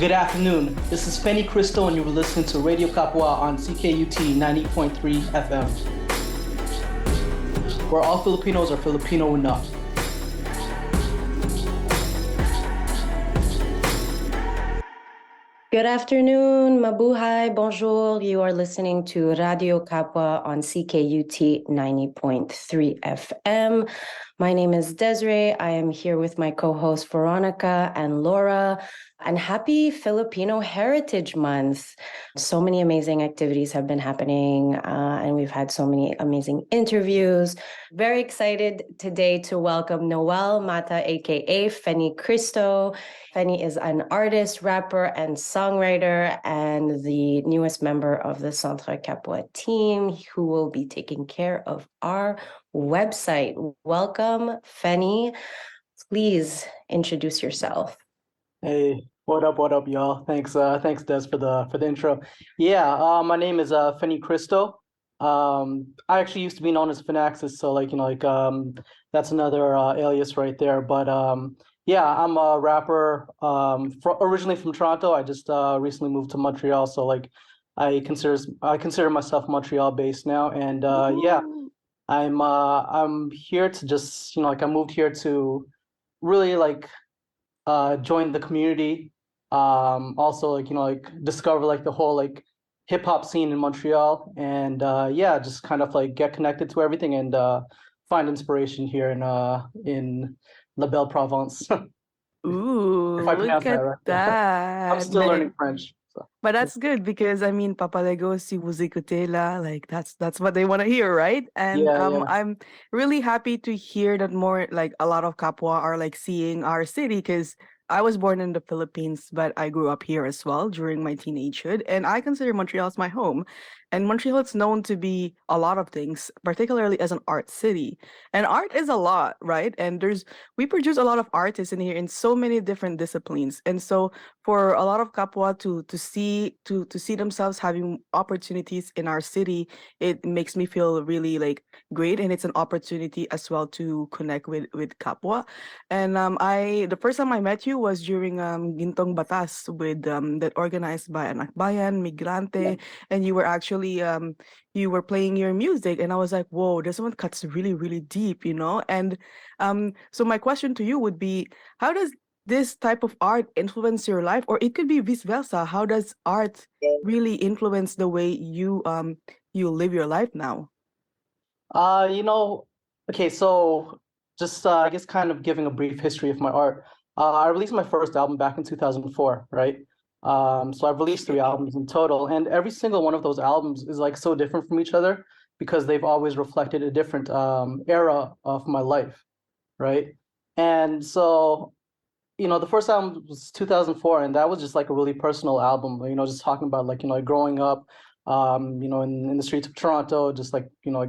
Good afternoon. This is Fenny Cristo, and you were listening to Radio Kapwa on CKUT 90.3 FM, where all Filipinos are Filipino enough. Good afternoon, mabuhay, bonjour. You are listening to Radio Kapwa on CKUT 90.3 FM. My name is Desiree. I am here with my co-host Veronica and Laura. And happy Filipino Heritage Month. So many amazing activities have been happening, and we've had so many amazing interviews. Very excited today to welcome Noel Matta, aka Fenny Cristo. Fenny is an artist, rapper, and songwriter, and the newest member of the Songwriter Kapwa team, who will be taking care of our website. Welcome, Fenny. Please introduce yourself. Hey, what up, y'all? Thanks, Des, for the intro. Yeah, my name is Fenny Cristo. I actually used to be known as Finaxis, so that's another alias right there. But yeah, I'm a rapper. Originally from Toronto. I just recently moved to Montreal, so I consider myself Montreal based now, and yeah, I'm here to just I moved here to really join the community. Also discover the whole hip hop scene in Montreal, and yeah, just kind of get connected to everything and find inspiration here in La Belle Province. Ooh, If I look pronounce that at right. I'm that. still learning French. So. But that's good because I mean Papalego si Wuzikutela, like that's what they want to hear, right? And Yeah. I'm really happy to hear that more like a lot of Kapwa are like seeing our city because I was born in the Philippines, but I grew up here as well during my teenagehood, and I consider Montreal as my home. And Montreal is known to be a lot of things, particularly as an art city. And art is a lot, right? And we produce a lot of artists in here in so many different disciplines. And so for a lot of Kapwa to see themselves having opportunities in our city, it makes me feel really like great, and it's an opportunity as well to connect with Kapwa. And I the first time I met you was during Gintong Batas with that organized by Anak Bayan, Migrante, and you were playing your music, and I was like, whoa, this one cuts really, really deep, you know? And so my question to you would be, how does this type of art influence your life? Or it could be vice versa. How does art really influence the way you live your life now? Uh, you know, okay, so just I guess kind of giving a brief history of my art. I released my first album back in 2004, right? So I've released 3 albums in total, and every single one of those albums is so different from each other because they've always reflected a different era of my life, right? And so, the first album was 2004, and that was just a really personal album, just talking about growing up, in the streets of Toronto, just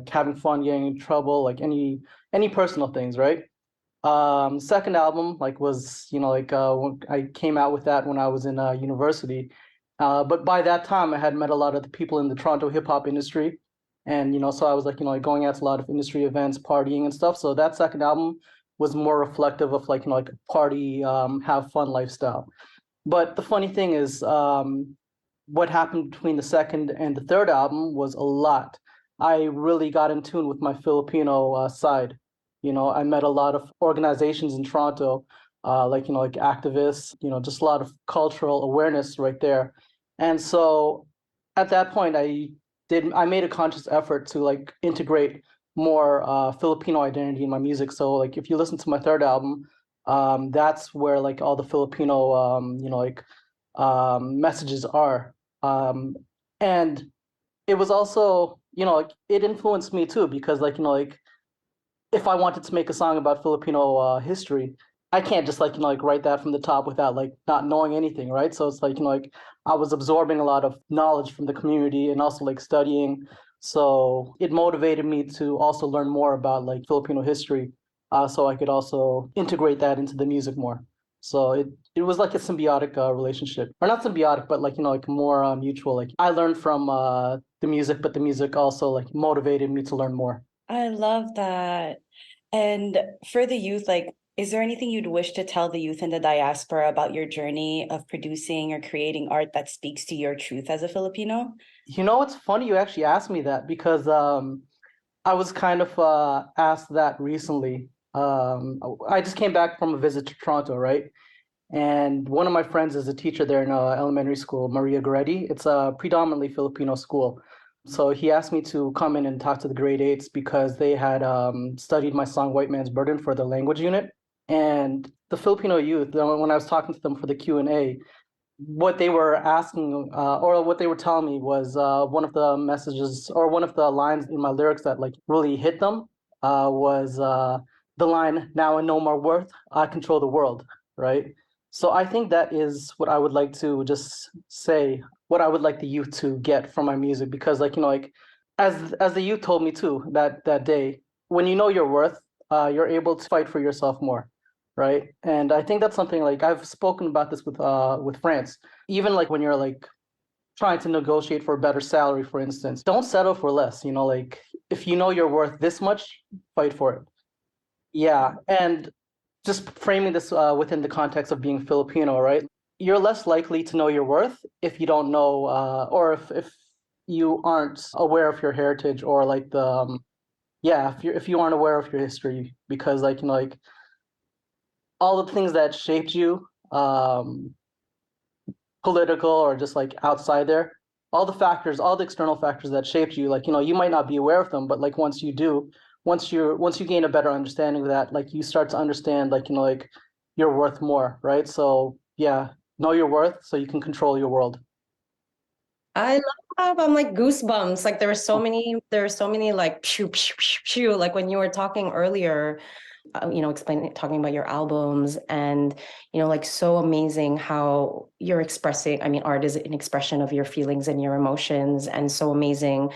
having fun, getting in trouble, any personal things, right? Second album was when I came out with that when I was in university, but by that time I had met a lot of the people in the Toronto hip hop industry, and so I was going out to a lot of industry events, partying and stuff. So that second album was more reflective of a party, have fun lifestyle. But the funny thing is, what happened between the second and the third album was a lot. I really got in tune with my Filipino side. I met a lot of organizations in Toronto, like activists, just a lot of cultural awareness right there. And so at that point, I made a conscious effort to integrate more Filipino identity in my music. So if you listen to my third album, that's where all the Filipino messages are. And it was also it influenced me too because if I wanted to make a song about Filipino history, I can't just write that from the top without not knowing anything, right? So it's I was absorbing a lot of knowledge from the community and also studying. So it motivated me to also learn more about Filipino history, so I could also integrate that into the music more. So it was like a symbiotic relationship, or not symbiotic, but more mutual. I learned from the music, but the music also motivated me to learn more. I love that. And for the youth, Is there anything you'd wish to tell the youth in the diaspora about your journey of producing or creating art that speaks to your truth as a Filipino? You know, it's funny you actually asked me that because I was kind of asked that recently. I just came back from a visit to Toronto, right? And one of my friends is a teacher there in elementary school, Maria Goretti. It's a predominantly Filipino school. So he asked me to come in and talk to the grade eights because they had studied my song White Man's Burden for the language unit. And the Filipino youth, when I was talking to them for the Q&A, what they were asking or what they were telling me was one of the messages or one of the lines in my lyrics that like really hit them was the line, "Now I know my worth, I control the world," right? So I think that is what I would like to just say, what I would like the youth to get from my music, because like, you know, like as the youth told me too that day, when you know your worth, you're able to fight for yourself more, right? And I think that's something like I've spoken about this with France. Even like when you're like trying to negotiate for a better salary, for instance, don't settle for less. You know, like if you know you're worth this much, fight for it. Yeah, and just framing this within the context of being Filipino, right? You're less likely to know your worth if you don't know, or if you aren't aware of your heritage or like the, yeah, if you aren't aware of your history, because like you know, like all the things that shaped you, political or just like outside there, all the factors, all the external factors that shaped you, like you know, you might not be aware of them, but like once you do, once you gain a better understanding of that, like you start to understand, like you know, like you're worth more, right? So yeah, know your worth so you can control your world. I love, I'm like goosebumps. Like there are so many like pew, pew, pew, pew. Like when you were talking earlier, explaining, talking about your albums and, like so amazing how you're expressing, I mean, art is an expression of your feelings and your emotions, and so amazing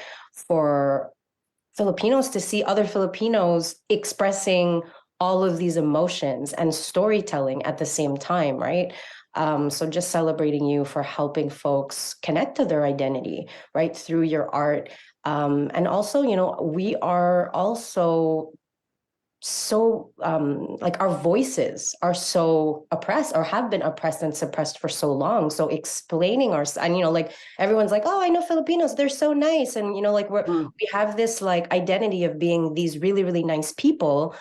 for Filipinos to see other Filipinos expressing all of these emotions and storytelling at the same time, right? So just celebrating you for helping folks connect to their identity, right, through your art. And also, we are also so like our voices are so oppressed or have been oppressed and suppressed for so long, so explaining our, and like everyone's like, oh, I know Filipinos, they're so nice, and like Mm, we have this like identity of being these really really nice people,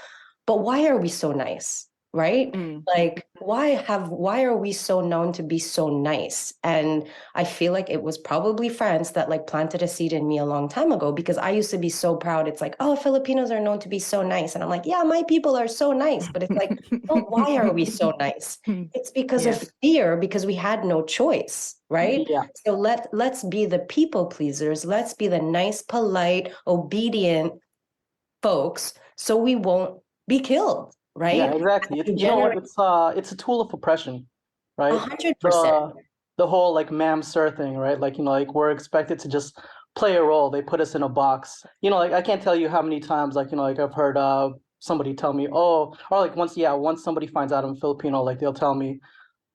but why are we so nice, right? Mm. Like why are we so known to be so nice? And I feel like it was probably France that like planted a seed in me a long time ago, because I used to be so proud. It's like, oh, Filipinos are known to be so nice, and I'm like, yeah, my people are so nice, but it's like, oh, why are we so nice? It's because Yeah. of fear, because we had no choice, right? yeah, So let's be the people pleasers, let's be the nice, polite, obedient folks, so we won't be killed, yeah, right? exactly. To You know what? generate It's a tool of oppression, right? 100%. The the whole like ma'am sir thing, right? Like you know, like we're expected to just play a role. They put us in a box. You know, like I can't tell you how many times, like you know, like I've heard somebody tell me, oh, or like once somebody finds out I'm Filipino, like they'll tell me,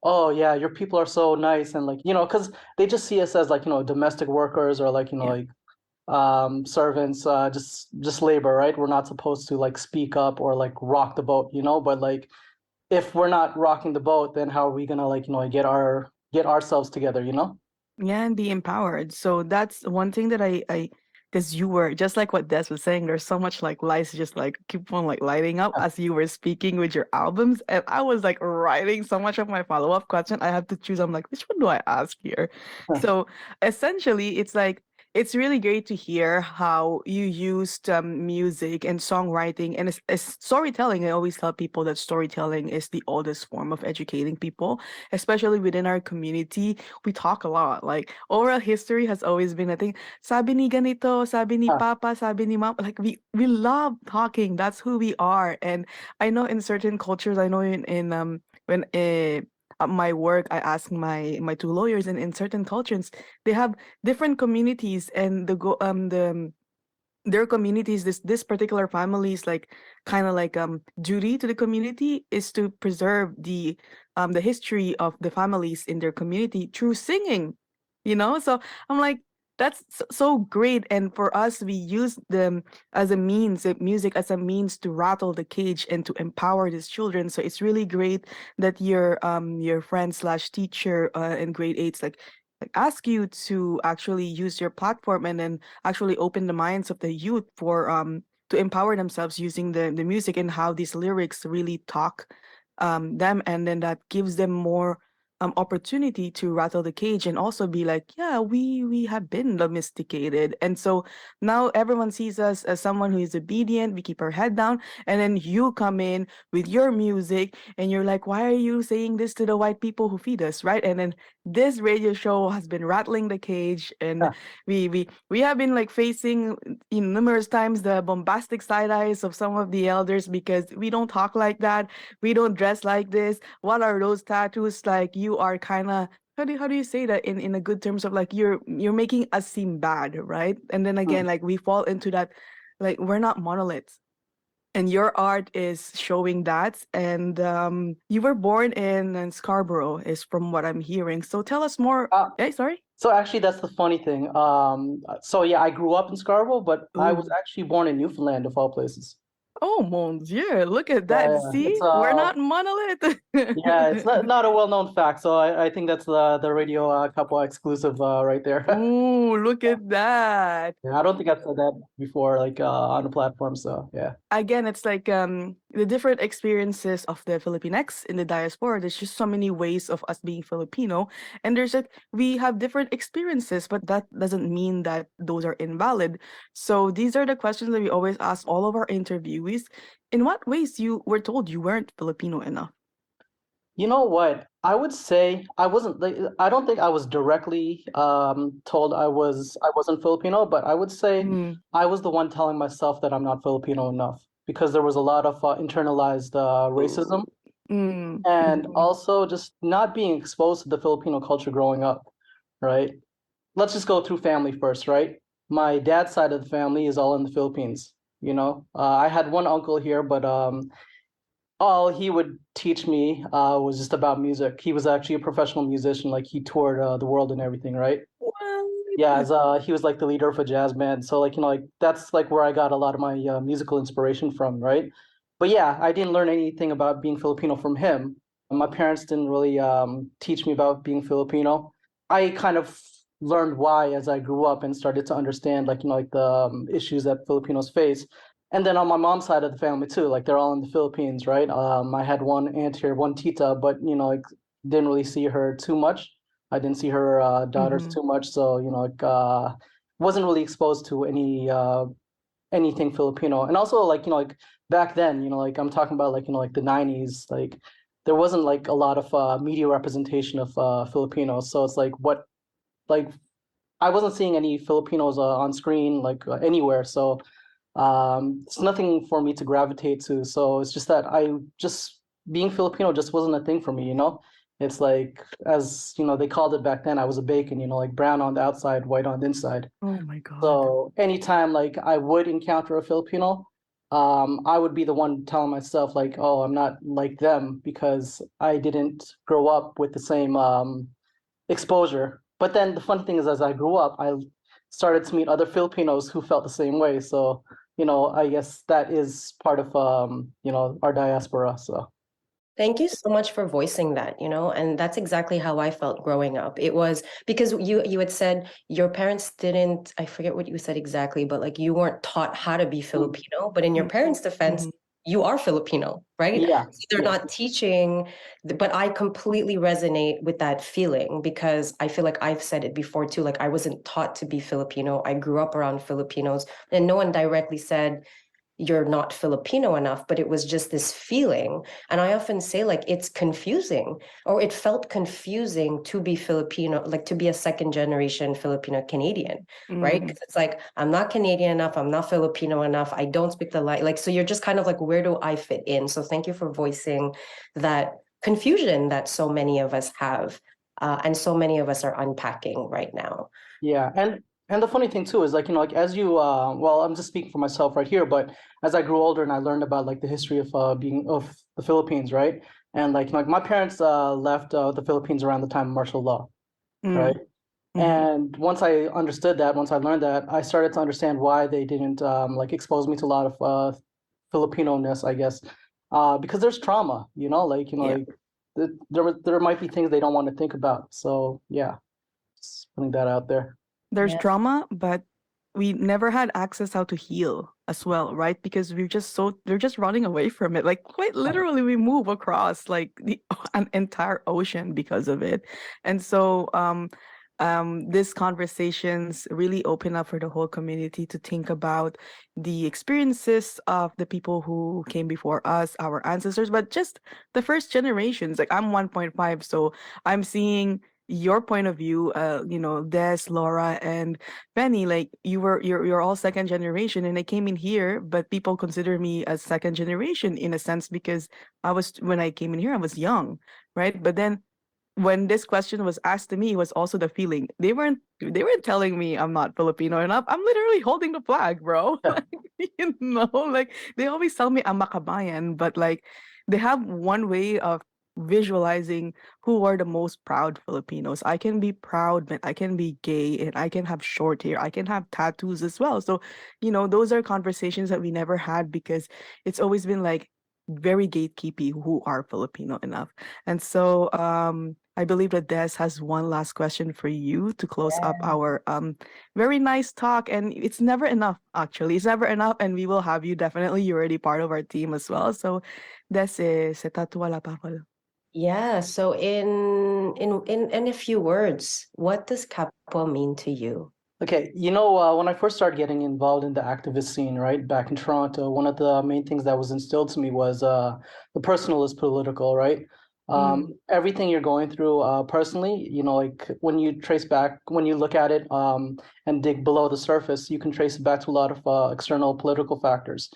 oh yeah, your people are so nice, and like you know, because they just see us as like you know domestic workers or like you know Yeah. like servants, just labor, right? We're not supposed to like speak up or like rock the boat, you know, but like if we're not rocking the boat, then how are we gonna like, you know, get ourselves together, you know? Yeah, and be empowered. So that's one thing that because you were just like what Des was saying, there's so much like lights just like keep on like lighting up as you were speaking with your albums. And I was like writing so much of my follow-up question. I have to choose. I'm like, which one do I ask here? So essentially, it's like it's really great to hear how you used music and songwriting and as storytelling. I always tell people that storytelling is the oldest form of educating people, especially within our community. We talk a lot. Like oral history has always been a thing. Sabi ni ganito, sabi ni papa, sabi ni mom. Like we love talking. That's who we are. And I know in certain cultures, I know in when at my work, I ask my two lawyers, and in certain cultures, they have different communities, and their communities, this particular family's like kind of like duty to the community is to preserve the history of the families in their community through singing, so I'm like, That's so great. And for us, we use them as a means, music as a means to rattle the cage and to empower these children. So it's really great that your friend slash teacher in grade eight like ask you to actually use your platform and then actually open the minds of the youth for to empower themselves using the music and how these lyrics really talk them, and then that gives them more opportunity to rattle the cage and also be like, yeah, we have been domesticated, and so now everyone sees us as someone who is obedient. We keep our head down, and then you come in with your music, and you're like, why are you saying this to the white people who feed us, right? And then this radio show has been rattling the cage, and we have been like facing numerous times the bombastic side eyes of some of the elders because we don't talk like that, we don't dress like this. What are those tattoos? Like you are kind of, how do you say that in a good terms of like you're making us seem bad, right? And then again, like we fall into that, like we're not monoliths. And your art is showing that. And you were born in Scarborough, is from what I'm hearing. So tell us more. Hey, sorry. So actually, that's the funny thing. So yeah, I grew up in Scarborough, but I was Ooh. actually born in Newfoundland, of all places. Oh, mon Dieu, look at Yeah, that. yeah. See, It's we're not monolith. yeah, it's not a well-known fact. So I think that's the Radio Kapwa exclusive right there. Ooh, look at that. Yeah, I don't think I've said that before, like on the platform. So yeah. Again, it's like the different experiences of the Filipinx in the diaspora. There's just so many ways of us being Filipino, and there's like we have different experiences, but that doesn't mean that those are invalid. So these are the questions that we always ask all of our interviewees. In what ways you were told you weren't Filipino enough? You know what? I would say I wasn't like I don't think I was directly told I wasn't Filipino, but I would say Mm, I was the one telling myself that I'm not Filipino enough because there was a lot of internalized racism and mm, also just not being exposed to the Filipino culture growing up, right? Let's just go through family first, right? My dad's side of the family is all in the Philippines, you know. I had one uncle here, but all he would teach me was just about music. He was actually a professional musician, like he toured the world and everything, right? Yeah, what? as he was like the leader of a jazz band. So like like that's like where I got a lot of my musical inspiration from, right? But yeah, I didn't learn anything about being Filipino from him. My parents didn't really teach me about being Filipino. I kind of learned why as I grew up and started to understand like like the issues that Filipinos face. And then on my mom's side of the family too, like they're all in the Philippines, right? I had one aunt here, one tita, but like didn't really see her too much. I didn't see her daughters Mm-hmm. too much, so like wasn't really exposed to anything Filipino. And also like like back then, like I'm talking about like like the 90s, like there wasn't like a lot of media representation of Filipinos. So it's like like I wasn't seeing any Filipinos on screen like anywhere. So it's nothing for me to gravitate to. So it's just that I just being Filipino just wasn't a thing for me, you know? It's like as they called it back then, I was a bacon, like brown on the outside, white on the inside. Oh my God. So anytime like I would encounter a Filipino, I would be the one telling myself like, oh, I'm not like them because I didn't grow up with the same exposure. But then the funny thing is, as I grew up, I started to meet other Filipinos who felt the same way. So, I guess that is part of our diaspora. So Thank you so much for voicing that, and that's exactly how I felt growing up. It was because you had said your parents didn't, I forget what you said exactly, but like you weren't taught how to be mm, Filipino, but in your parents' defense, Mm-hmm. you are Filipino, right? yeah, So they're yeah, not teaching, but I completely resonate with that feeling because I feel like I've said it before too. Like I wasn't taught to be Filipino. I grew up around Filipinos, and no one directly said, you're not Filipino enough, but it was just this feeling. And I often say, like, it's confusing, or it felt confusing to be Filipino, like to be a second generation Filipino-Canadian, right? Mm-hmm. Because it's like, I'm not Canadian enough, I'm not Filipino enough, I don't speak the like, so you're just kind of like, where do I fit in? So thank you for voicing that confusion that so many of us have. And so many of us are unpacking right now. yeah. And the funny thing too is like, like as you well, I'm just speaking for myself right here, but as I grew older and I learned about like the history of being of the Philippines, right? And like my parents left the Philippines around the time of martial law, right? And once I understood that, once I learned that, I started to understand why they didn't like expose me to a lot of Filipino-ness, I guess, because there's trauma, Yeah. like there might be things they don't want to think about. So yeah, just putting that out there. There's Yeah. trauma, but we never had access how to heal as well, right? Because we're just running away from it. Like quite literally, we move across like an entire ocean because of it. And so these conversations really open up for the whole community to think about the experiences of the people who came before us, our ancestors, but just the first generations. Like I'm 1.5, so I'm seeing your point of view, Des, Laura, and Fenny, like you're all second generation, and I came in here, but people consider me as second generation in a sense because when I came in here, I was young, right? But then when this question was asked to me, it was also the feeling. They weren't telling me I'm not Filipino enough. I'm literally holding the flag, bro. Yeah. Like they always tell me I'm makabayan, but like they have one way of visualizing who are the most proud Filipinos. I can be proud, but I can be gay and I can have short hair. I can have tattoos as well. So, those are conversations that we never had because it's always been like very gatekeepy who are Filipino enough. And so I believe that Des has one last question for you to close up our very nice talk. And it's never enough, actually. It's never enough. And we will have you definitely. You're already part of our team as well. So, Des, se tatua la parole. Yeah. So in a few words, what does Kapwa mean to you? Okay, when I first started getting involved in the activist scene, right, back in Toronto, one of the main things that was instilled to me was the personal is political, right? Everything you're going through personally, like when you look at it and dig below the surface, you can trace it back to a lot of external political factors.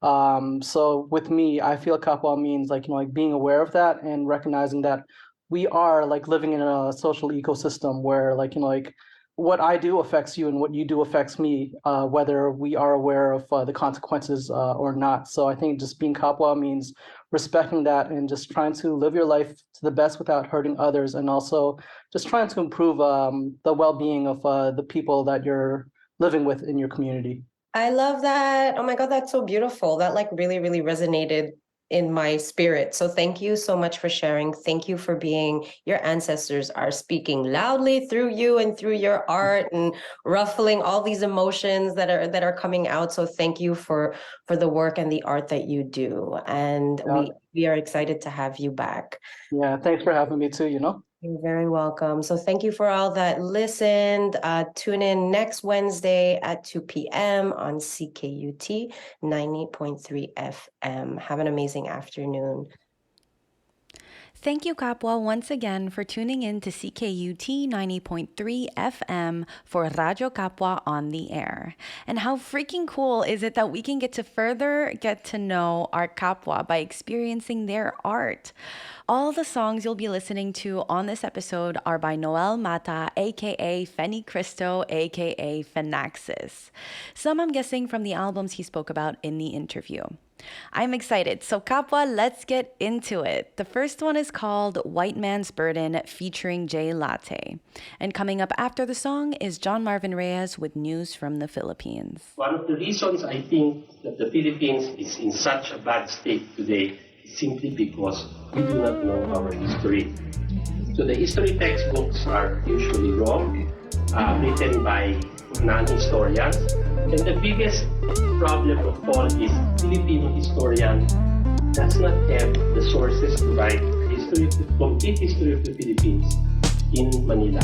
So with me, I feel Kapwa means like, like being aware of that and recognizing that we are like living in a social ecosystem where like, like what I do affects you and what you do affects me, whether we are aware of the consequences or not. So I think just being Kapwa means respecting that and just trying to live your life to the best without hurting others, and also just trying to improve the well-being of the people that you're living with in your community. I love that. Oh my God, that's so beautiful. That like really, really resonated in my spirit. So thank you so much for sharing. Thank you for being, your ancestors are speaking loudly through you and through your art and ruffling all these emotions that are coming out. So thank you for the work and the art that you do. And we are excited to have you back. Yeah, thanks for having me too, You're very welcome. So thank you for all that listened. Tune in next Wednesday at 2 p.m. on CKUT 90.3 FM. Have an amazing afternoon. Thank you, Kapwa, once again for tuning in to CKUT 90.3 FM for Radyo Kapwa on the air. And how freaking cool is it that we can get to know our Kapwa by experiencing their art? All the songs you'll be listening to on this episode are by Noel Matta, aka Fenny Cristo, aka Fenaxis. Some I'm guessing from the albums he spoke about in the interview. I'm excited. So Kapwa, let's get into it. The first one is called White Man's Burden featuring Jay Latte. And coming up after the song is John Marvin Reyes with news from the Philippines. One of the reasons I think that the Philippines is in such a bad state today is simply because we do not know our history. So the history textbooks are usually wrong, written by non-historians. And the biggest problem of all is Filipino historian does not have the sources to write complete history of the Philippines in Manila.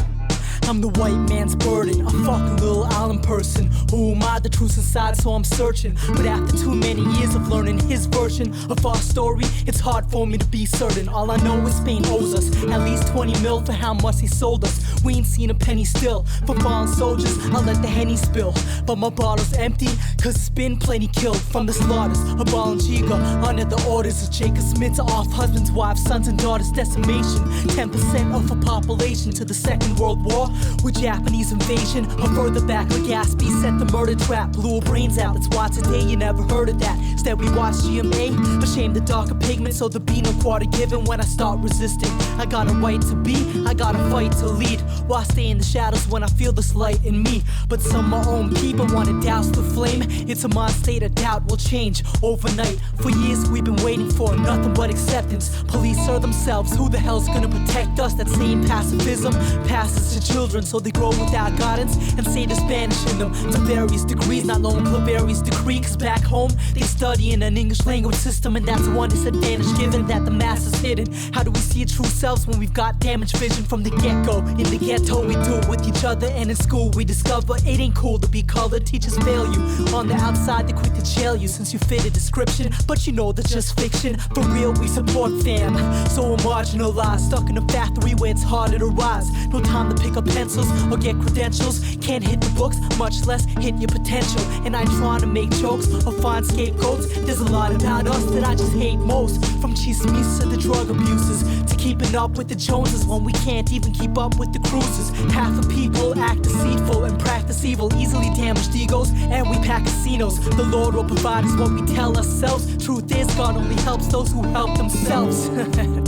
I'm the white man's burden, a fucking little island person. Who am I? The truth's inside, so I'm searching. But after too many years of learning his version of our story, it's hard for me to be certain. All I know is Spain owes us at least 20 mil for how much he sold us. We ain't seen a penny still. For fallen soldiers, I let the Henny spill. But my bottle's empty, cause it's been plenty killed. From the slaughters of Balanchiga, under the orders of Jacob Smith, to off husbands, wives, sons and daughters, decimation. 10% of the population to the Second World War. with Japanese invasion. Or further back, Legazpi set the murder trap, blew our brains out. That's why today you never heard of that. Instead we watch GMA, ashamed the darker pigment, so there be no quarter given when I start resisting. I got a right to be, I got a fight to lead. Why stay in the shadows when I feel this light in me? But some of my own people want to douse the flame. It's a mind state of doubt will change overnight. For years we've been waiting for nothing but acceptance. Police are themselves, who the hell's gonna protect us? That same pacifism passes to children, so they grow without guidance and say the Spanish in them to various degrees, not knowing Clavery's decree. Cause back home they study in an English language system, and that's one disadvantage given that the mass is hidden. How do we see our true selves when we've got damaged vision from the get-go? In the ghetto we do it with each other, and in school we discover it ain't cool to be colored. Teachers fail you. On the outside they quick to jail you since you fit a description, but you know that's just fiction. For real we support fam, so we're marginalized, stuck in a factory where it's harder to rise. No time to pick up pencils or get credentials. Can't hit the books, much less hit your potential. And I ain't trying to make jokes or find scapegoats. There's a lot about us that I just hate most, from chismes to the drug abuses, to keeping up with the Joneses when we can't even keep up with the cruises. Half the people act deceitful and practice evil, easily damaged egos, and we pack casinos. The Lord will provide us what we tell ourselves. Truth is, God only helps those who help themselves.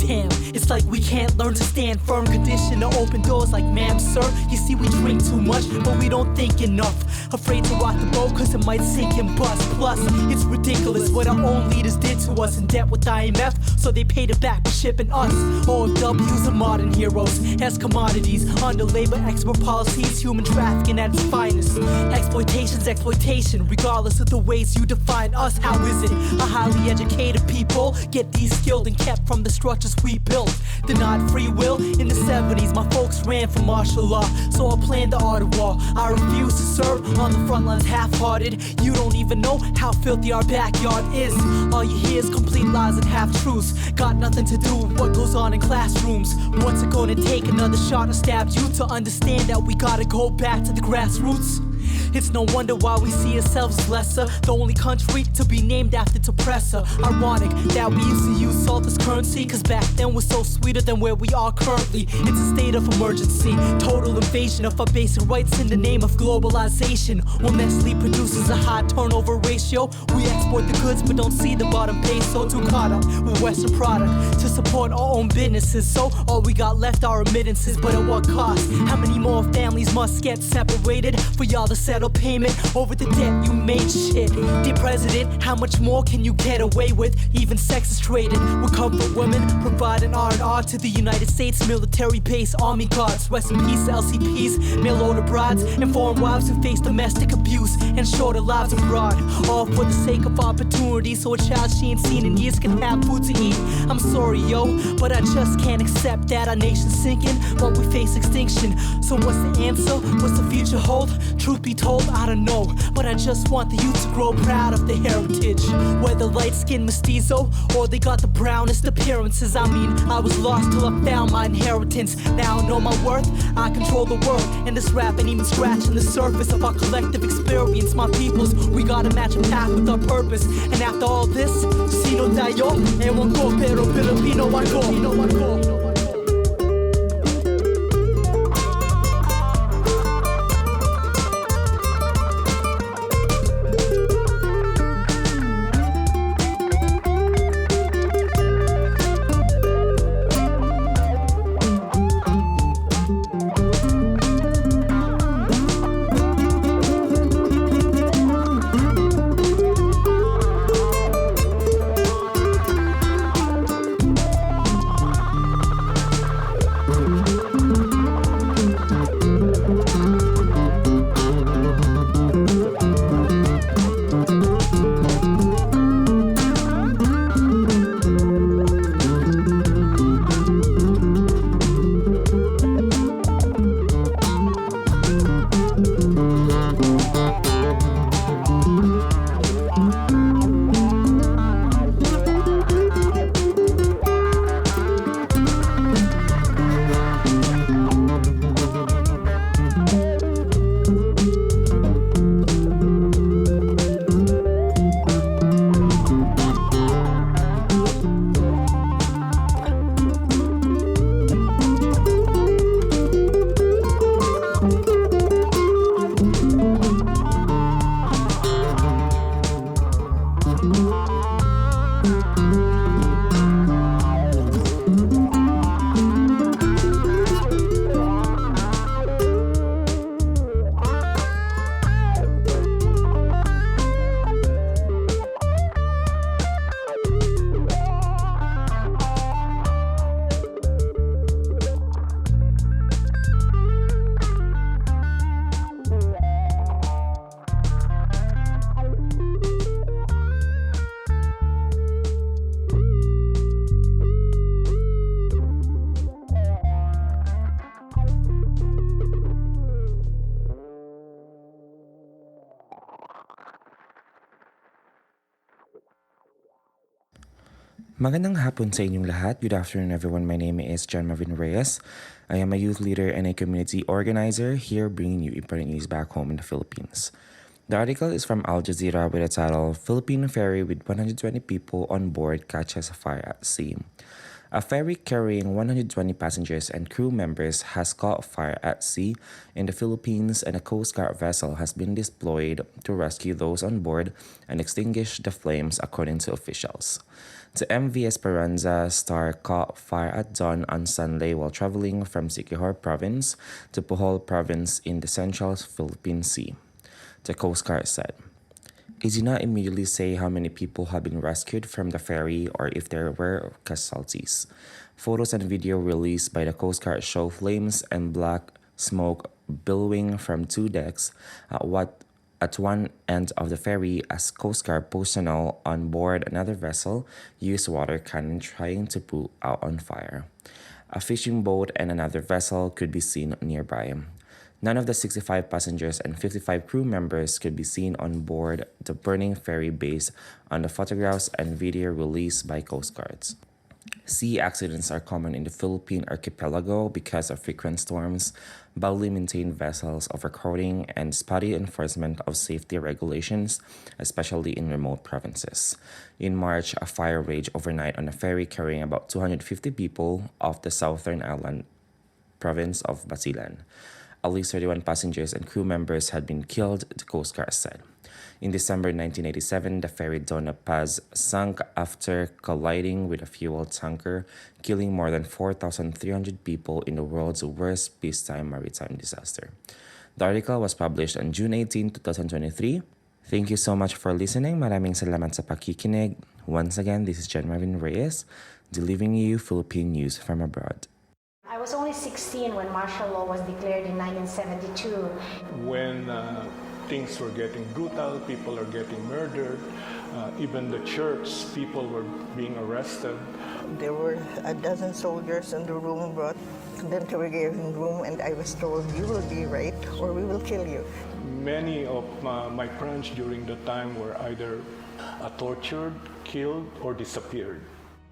Damn, it's like we can't learn to stand firm, condition to open doors like ma'am, sir. You see we drink too much, but we don't think enough. Afraid to rock the boat cause it might sink and bust. Plus, it's ridiculous what our own leaders did to us. In debt with IMF, so they paid it back for shipping us. OFWs are modern heroes as commodities under labor export policies, human trafficking at its finest. Exploitation's exploitation, regardless of the ways you define us. How is it a highly educated people get de-skilled and kept from the structures we built? Denied free will in the 70s, my folks ran for martial law, so I planned the art of war. I refuse to serve on the front lines half-hearted. You don't even know how filthy our backyard is. All you hear is complete lies and half-truths. Got nothing to do with what goes on in classrooms. What's it gonna take, another shot or stab you, to understand that we gotta go back to the grassroots? It's no wonder why we see ourselves as lesser, the only country to be named after its oppressor. Ironic that we used to use salt as currency, cause back then we're so sweeter than where we are currently. It's a state of emergency, total invasion of our basic rights in the name of globalization. While Nestle produces a high turnover ratio, we export the goods but don't see the bottom pay. So too caught up with Western product to support our own businesses, so all we got left are remittances. But at what cost? How many more families must get separated for y'all to settle payment over the debt you made? Shit, dear president, how much more can you get away with? Even sex is traded with comfort women, providing R&R to the United States military base army guards. Rest in peace to LCPs, mail order brides, and foreign wives who face domestic abuse and shorter lives abroad, all for the sake of opportunity, so a child she ain't seen in years can have food to eat. I'm sorry yo, but I just can't accept that our nation's sinking while we face extinction. So what's the answer? What's the future hold? Truth be told, I don't know, but I just want the youth to grow proud of their heritage. Whether light-skinned mestizo or they got the brownest appearances. I mean, I was lost till I found my inheritance. Now I know my worth, I control the world, and this rap ain't even scratching the surface of our collective experience. My peoples, we gotta match a path with our purpose. And after all this, sino tayo, ewan ko, pero Filipino ako. Magandang hapon sa inyong lahat. Good afternoon, everyone. My name is John Marvin Reyes. I am a youth leader and a community organizer here bringing you important news back home in the Philippines. The article is from Al Jazeera with the title, Philippine Ferry with 120 People on Board Catches a Fire at Sea. A ferry carrying 120 passengers and crew members has caught fire at sea in the Philippines, and a Coast Guard vessel has been deployed to rescue those on board and extinguish the flames, according to officials. The MV Esperanza Star caught fire at dawn on Sunday while traveling from Siquijor Province to Bohol Province in the central Philippine Sea, the Coast Guard said. It did not immediately say how many people have been rescued from the ferry or if there were casualties. Photos and video released by the Coast Guard show flames and black smoke billowing from two decks at one end of the ferry as Coast Guard personnel on board another vessel used water cannon trying to put out on fire. A fishing boat and another vessel could be seen nearby. None of the 65 passengers and 55 crew members could be seen on board the burning ferry based on the photographs and video released by Coast Guards. Sea accidents are common in the Philippine archipelago because of frequent storms, badly maintained vessels, overcrowding, and spotty enforcement of safety regulations, especially in remote provinces. In March, a fire raged overnight on a ferry carrying about 250 people off the southern island province of Basilan. At least 31 passengers and crew members had been killed, the Coast Guard said. In December 1987, the ferry Dona Paz sank after colliding with a fuel tanker, killing more than 4,300 people in the world's worst peacetime maritime disaster. The article was published on June 18, 2023. Thank you so much for listening. Maraming salamat sa pakikinig. Once again, this is John Marvin Reyes, delivering you Philippine news from abroad. I was only 16 when martial law was declared in 1972. When things were getting brutal, people are getting murdered, even the church, people were being arrested. There were a dozen soldiers in the room brought them to a given room, and I was told, you will be right or we will kill you. Many of my friends during the time were either tortured, killed, or disappeared.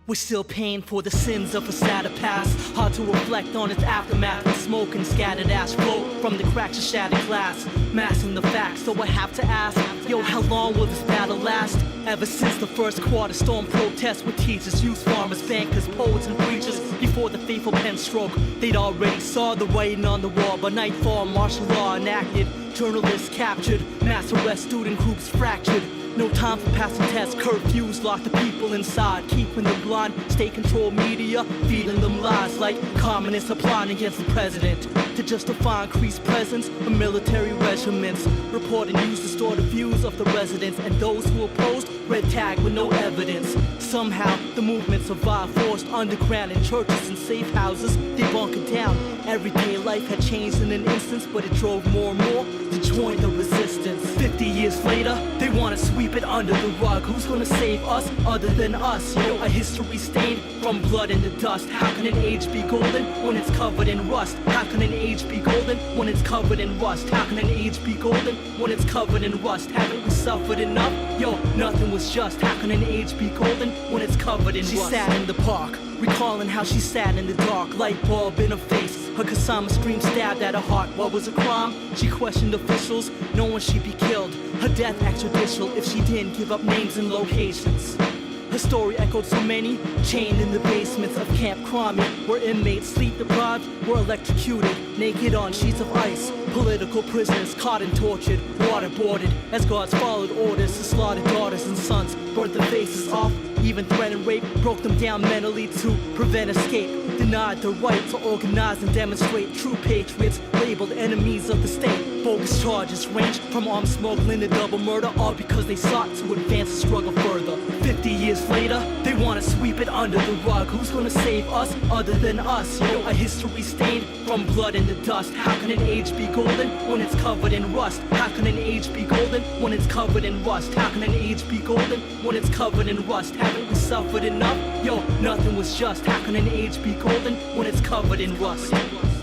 We're still paying for the sins of a sadder past. Hard to reflect on its aftermath. With smoke and scattered ash float from the cracks of shattered glass. Masking the facts, so I have to ask, yo, how long will this battle last? Ever since the first quarter storm protests with teachers, youth, farmers, bankers, poets, and preachers. Before the fateful pen stroke, they'd already saw the writing on the wall. By nightfall, martial law enacted. Journalists captured, mass arrest, student groups fractured. No time for passing tests, curfews lock the people inside, keeping them blind, state control media, feeding them lies like communists are plotting against the president to justify increased presence of military regiments. Reporting news distort the views of the residents, and those who opposed red tag with no evidence. Somehow the movement survived, forced underground in churches and safe houses, they bunkered down. Everyday life had changed in an instance, but it drove more and more to join the resistance. 50 years later, they want to sweep it under the rug. Who's gonna save us other than us? Yo, a history stained from blood and the dust. How can an age be golden when it's covered in rust? How can an age be golden when it's covered in rust? How can an age be golden when it's covered in rust? Haven't we suffered enough? Yo, nothing was just. How can an age be golden when it's covered in rust? She sat in the park, recalling how she sat in the dark, light bulb in her face. Her Kasama scream stabbed at her heart. What was a crime? She questioned officials, knowing she'd be killed. Her death extrajudicial if she didn't give up names and locations. Her The story echoed so many, chained in the basements of Camp Cromie, where inmates sleep deprived were electrocuted, naked on sheets of ice. Political prisoners caught and tortured, waterboarded, as guards followed orders to slaughter daughters and sons, burnt their faces off, even threatened rape, broke them down mentally to prevent escape, denied the right to organize and demonstrate. True patriots labeled enemies of the state. Bogus charges range from arms smuggling to double murder, all because they sought to advance the struggle further. 50 years later, they want to sweep it under the rug. Who's gonna save us other than us? Yo, a history stained from blood and the dust. How can an age be golden when it's covered in rust? How can an age be golden when it's covered in rust? How can an age be golden when it's covered in rust? Haven't we suffered enough? Yo, nothing was just. How can an age be golden when it's covered in rust?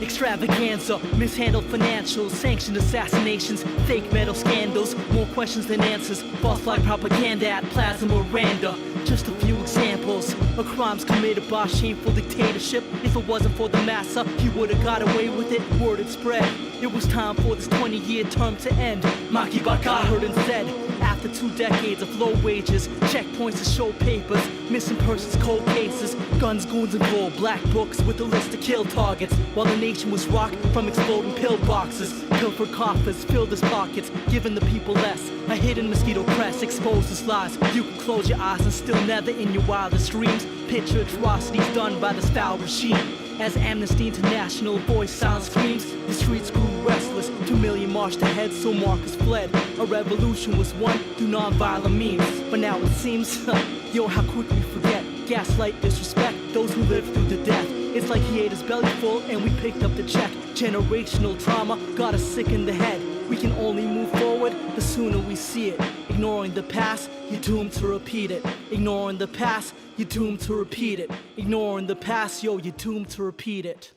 Extravaganza, mishandled financials, sanctioned assassinations, fake metal scandals, more questions than answers, false flag propaganda at Plaza Miranda. Just a few examples of crimes committed by shameful dictatorship. If it wasn't for the massa, he would have got away with it. Word had spread. It was time for this 20-year term to end. Maki Baka heard and said, after 2 decades of low wages, checkpoints to show papers, missing persons, cold cases, guns, goons, and gold, black books with a list of kill targets, while the nation was rocked from exploding pill boxes. Pilfered coffers filled his pockets, giving the people less. A hidden mosquito press exposes lies. You can close your eyes and still never in your wildest dreams picture atrocities done by this foul regime. As Amnesty International voice silent screams, the streets grew restless. 2 million marched ahead, so Marcus fled. A revolution was won through non-violent means. But now it seems, yo, how quick we forget. Gaslight, disrespect those who lived through the death. It's like he ate his belly full and we picked up the check. Generational trauma got us sick in the head. We can only move forward the sooner we see it. Ignoring the past, you're doomed to repeat it. Ignoring the past, you're doomed to repeat it. Ignoring the past, yo, you're doomed to repeat it.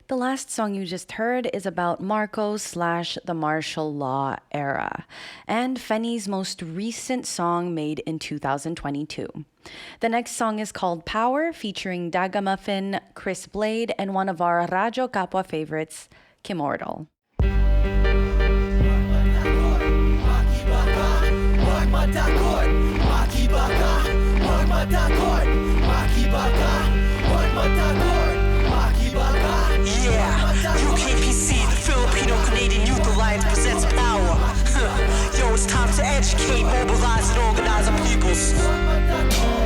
The last song you just heard is about Marcos/the martial law era, and Fenny's most recent song made in 2022. The next song is called Power, featuring Dagamuffin, Chris Blade, and one of our Radyo Kapwa favorites, Kimortal. Yeah, UKPC, the Filipino-Canadian Youth Alliance presents Power. Yo, it's time to educate, mobilize, and organize our peoples.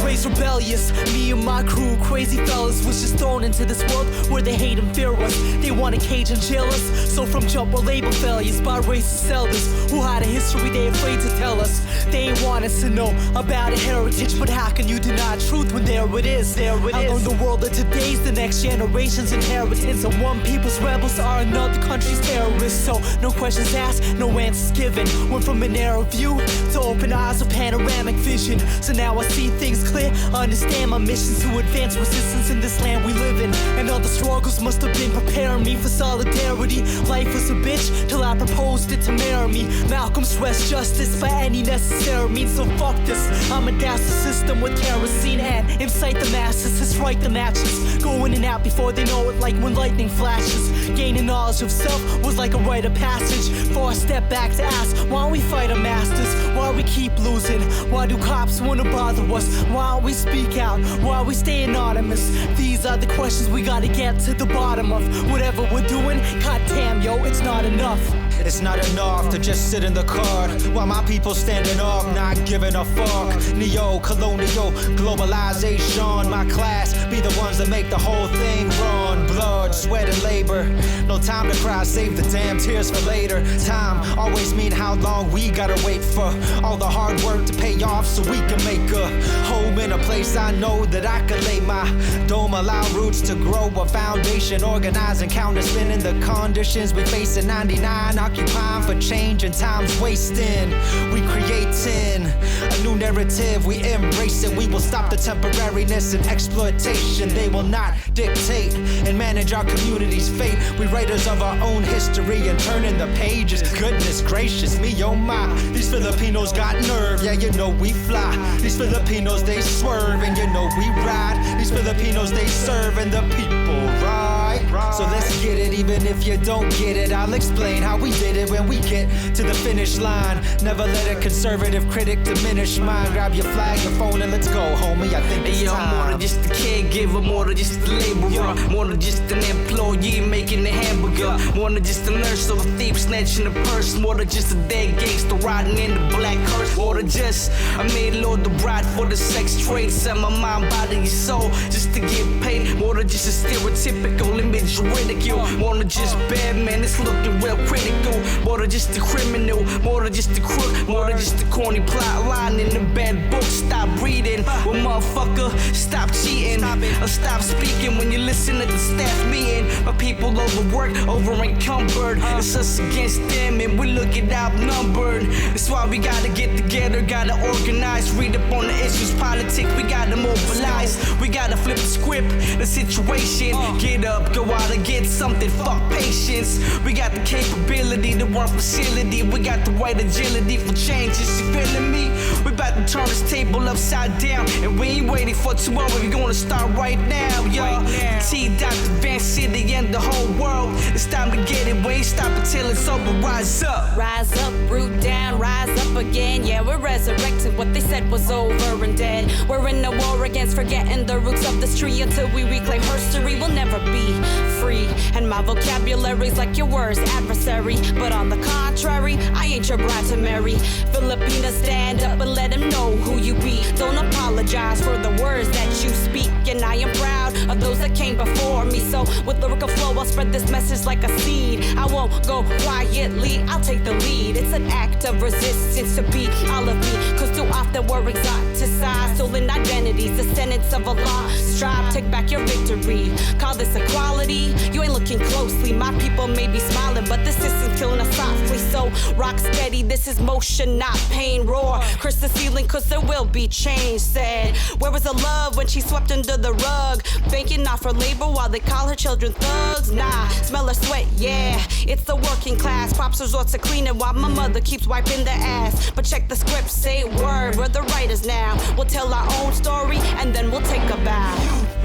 Raised rebellious, me and my crew, crazy fellas, was just thrown into this world where they hate and fear us. They want to cage and jail us, so from jump we're labeled failures by racist elders who hide a history they afraid to tell us. They ain't want us to know about a heritage, but how can you deny truth when there it is? I learned the world of today's the next generation's inheritance, and one people's rebels are another country's terrorists. So no questions asked, no answers given. Went from an narrow view to open eyes with panoramic vision. So now I see things clear, I understand my mission to advance resistance in this land we live in. And all the struggles must have been preparing me for solidarity. Life was a bitch till I proposed it to marry me. Malcolm stressed justice by any necessary means, so fuck this. I'ma douse the system with kerosene and incite the masses to strike the matches. Go in and out before they know it, like when lightning flashes. Gaining knowledge of self was like a rite of passage. For a step back to ask, why don't we fight our masters? Why we keep losing? Why do cops wanna bother us? Why don't we speak out? Why we stay anonymous? These are the questions we gotta get to the bottom of. Whatever we're doing, goddamn yo, it's not enough. It's not enough to just sit in the car while my people standing up, not giving a fuck. Neo-colonial globalization, my class be the ones that make the whole thing run. Blood, sweat, and labor. No time to cry, save the damn tears for later. Time always mean how long we gotta wait for all the hard work to pay off so we can make a home in a place I know that I can lay my dome. Allow roots to grow, a foundation organizing, counter spinning the conditions we face in 99. Occupying for change and time's wasting. We creating a new narrative, we embrace it. We will stop the temporariness and exploitation. They will not dictate and manage our community's fate. We writers of our own history and turning the pages. Goodness gracious me, oh my. These Filipinos got nerve, yeah, you know we fly. These Filipinos, they swerve and you know we ride. These Filipinos, they serve and the people ride. So let's get it, even if you don't get it. I'll explain how we did it when we get to the finish line. Never let a conservative critic diminish mine. Grab your flag, your phone, and let's go, homie. I think it's time. More than just a caregiver, more than just a laborer, more than just an employee making a hamburger, more than just a nurse or a thief snatching a purse, more than just a dead gangster riding in the black hearse, more than just a maid lord the bride for the sex trade. Sell my mind, body, and soul just to get paid. More than just a stereotypical image of ridicule, more than just bad man, it's looking well critical, more than just a criminal, more than just a crook, more than just a corny plot line in the bad book. Stop reading, well motherfucker, stop cheating, or stop speaking when you listen to the staff meeting. My people overworked, over encumbered, it's us against them and we looking outnumbered. That's why we gotta get together, gotta organize, read up on the issues, politics, we gotta mobilize, we gotta flip the script, the situation, get up, go out and get something, fuck patience. We got the capability to run facility, we got the right agility for changes, you feeling me? We about to turn this table upside down, and we ain't waiting for tomorrow, we gonna start right now, yo. T. Dr. Van City and the whole world, it's time to get it, we ain't stopping till it's over, rise up. Rise up, root down, rise up again, yeah, we're resurrected, what they said was over and dead. We're in a war against forgetting the roots of this tree, until we reclaim history, we'll never be free. And my vocabulary's like your worst adversary, but on the contrary, I ain't your bride to marry. Filipina, stand up and let them know who you be. Don't apologize for the words that you speak, and I am proud of those that came before me. So with lyrical flow, I'll spread this message like a seed. I won't go quietly, I'll take the lead. It's an act of resistance to be all of me, cause too often we're exoticized, stolen identities, descendants of a lost tribe. Take back your victory, call this equality. You ain't looking closely, my people may be smiling, but the system's killing us softly. So rock steady, this is motion, not pain. Roar, curse the ceiling, cause there will be change. Said, where was the love when she swept under the rug, banking off her labor while they call her children thugs? Nah, smell her sweat, yeah, it's the working class. Props resorts to cleaning while my mother keeps wiping the ass. But check the script, say word, we're the writers now. We'll tell our own story and then we'll take a bow.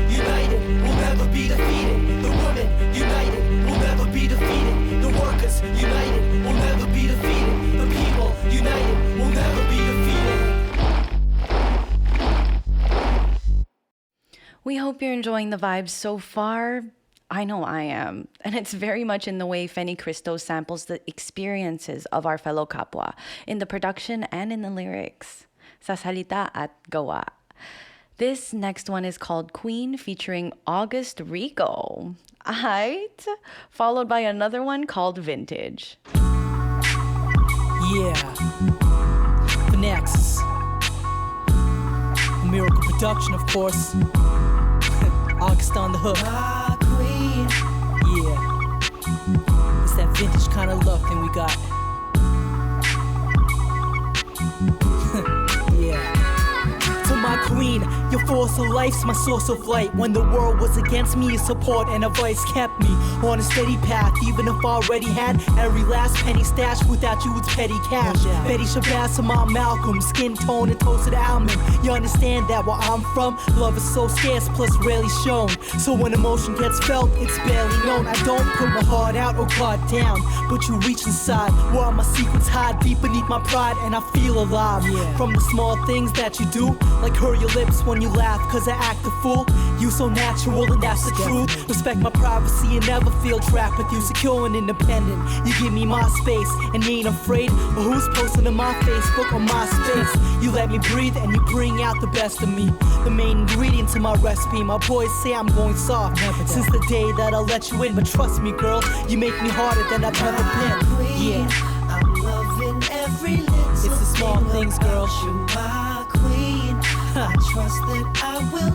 United, we'll never be defeated. The women, united, we'll never be defeated. The workers, united, we'll never be defeated. The people, united, we'll never be defeated. We hope you're enjoying the vibes so far. I know I am. And it's very much in the way Fenny Cristo samples the experiences of our fellow Kapwa in the production and in the lyrics. Sa salita at gawa. This next one is called Queen featuring August Rico. Aight? Followed by another one called Vintage. Yeah. The next. A miracle production, of course. August on the hook. My queen. Yeah. It's that vintage kind of love thing we got. Yeah. To my queen, your force of life's my source of light. When the world was against me, your support and advice kept me on a steady path. Even if I already had every last penny stashed, without you it's petty cash. Betty Shabazz, Mom Malcolm, skin tone and toasted almond. You understand that where I'm from, love is so scarce, plus rarely shown. So when emotion gets felt, it's barely known. I don't put my heart out or guard down, but you reach inside where all my secrets hide deep beneath my pride, and I feel alive. From the small things that you do, like hurl your lips when you laugh, cause I act a fool. You so natural and that's the truth. Respect my privacy and never feel trapped with you. Secure and independent, you give me my space and you ain't afraid of who's posting on my Facebook or my space. You let me breathe and you bring out the best of me. The main ingredient to my recipe. My boys say I'm going soft since the day that I let you in, but trust me girl, you make me harder than I've ever been. Yeah, I'm loving every little it's the small things, girl. You my queen. I trust that I will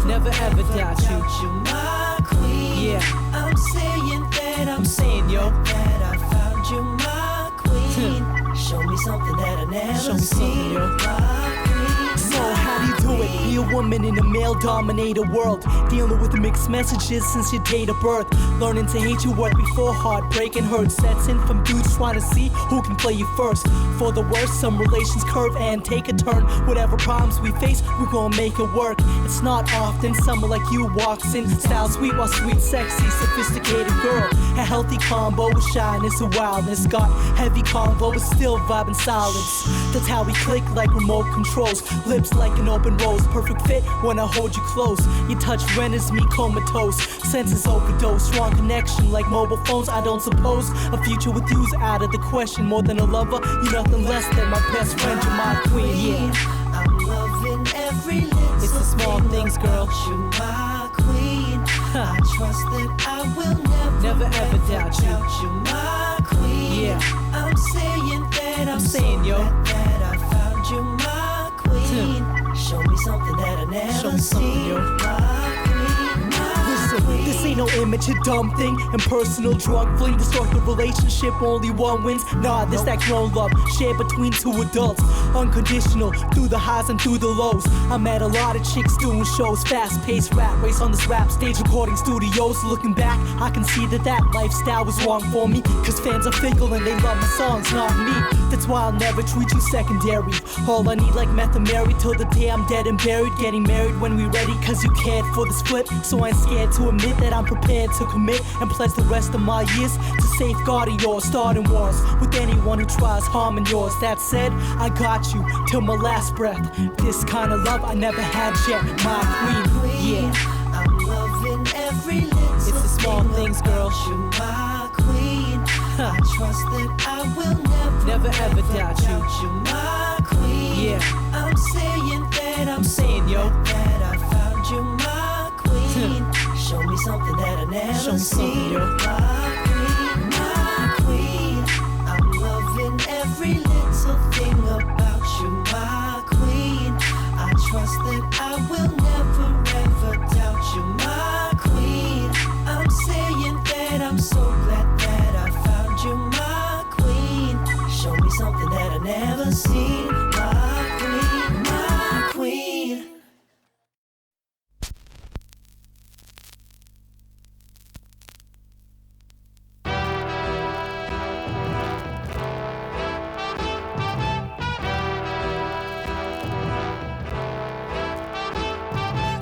never ever doubt you. My queen. Yeah, I'm saying that I'm saying, yo, that I found you, my queen. Show me something that I never show me something, yo. My queen. So how do you do it? Be a woman in a male-dominated world, dealing with mixed messages since your date of birth. Learning to hate your work before heartbreak and hurt sets in from dudes trying to see who can play you first. For the worst, some relations curve and take a turn. Whatever problems we face, we're gonna make it work. It's not often someone like you walks in, style sweet while sweet, sexy, sophisticated girl. A healthy combo with shyness and wildness. Got heavy convo but still vibe in silence. That's how we click like remote controls. Lips like an open rose, perfect fit when I hold you close. Your touch renders me comatose, senses overdose. Strong connection like mobile phones. I don't suppose a future with you's out of the question. More than a lover, you're nothing less than my best friend. You're my queen, yeah. I'm loving every little It's the small things, girl. You my queen. I trust that I will never ever doubt you. You my queen. Yeah. I'm saying that I'm saying, so yo. glad that I found you my queen. Show me something that I never Show me something, seen. yo. My queen, my queen. This ain't no image, a dumb thing. Impersonal drug fling, destructive relationship, only one wins. Nah, this that grown love, shared between two adults. Unconditional, through the highs and through the lows. I met a lot of chicks doing shows, fast-paced rap race on this rap stage, recording studios. Looking back, I can see that that lifestyle was wrong for me. Cause fans are fickle and they love my songs, not me. That's why I'll never treat you secondary. All I need like meth and Mary till the day I'm dead and buried. Getting married when we ready, cause you cared for this flip. So I ain't scared to admit that I'm prepared to commit and pledge the rest of my years to safeguarding yours, starting wars with anyone who tries harming yours. That said, I got you till my last breath. This kind of love I never had yet. My queen, yeah. I'm loving every little It's the small things, girl. You my queen. I trust that I will never ever doubt you. You my queen. Yeah. I'm saying that I'm saying, yo. that I found you my queen. Show me something that I never Show me something, seen. yo. My queen, my queen. I'm loving every little thing about you, my queen. I trust that I will never ever doubt you, my queen. I'm saying that I'm so glad that I found you, my queen. Show me something that I never seen, my queen, my queen.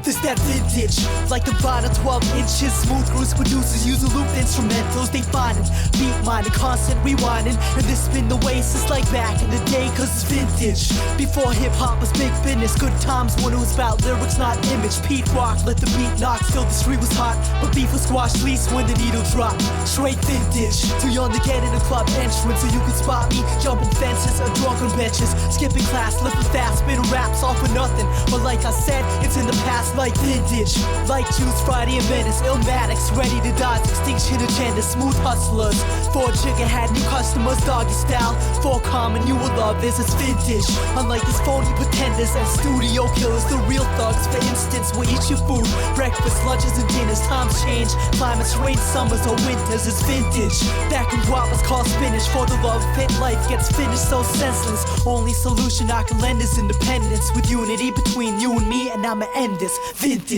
This that vintage, like the vinyl 12 inches. Smooth grooves producers use a looped instrumentals. They find it, beat minding, constant rewinding. And this been the way since like back in the day, cause it's vintage. Before hip hop was big business, good times when it was about lyrics, not image. Pete Rock let the beat knock, still the street was hot. But beef was squashed least when the needle dropped. Straight vintage, too young to get in a club entrance, so you could spot me jumping fences or drunk on benches. Skipping class, living fast, spitting raps all for nothing. But like I said, it's in the past like vintage. Like Juice, Friday and Venice, Illmatics, ready to dodge extinction agenda. Smooth hustlers, Ford Chicken had new customers, doggy style. For common, you will love this, it's vintage. Unlike these phony pretenders and studio killers, the real thugs, for instance, will eat your food. Breakfast, lunches and dinners, times change. Climates, rain, summers or winters, it's vintage. Back when guap was called spinach, for the love of it, life gets finished so senseless. Only solution I can lend is independence. With unity between you and me, and I'ma end this. Vintage.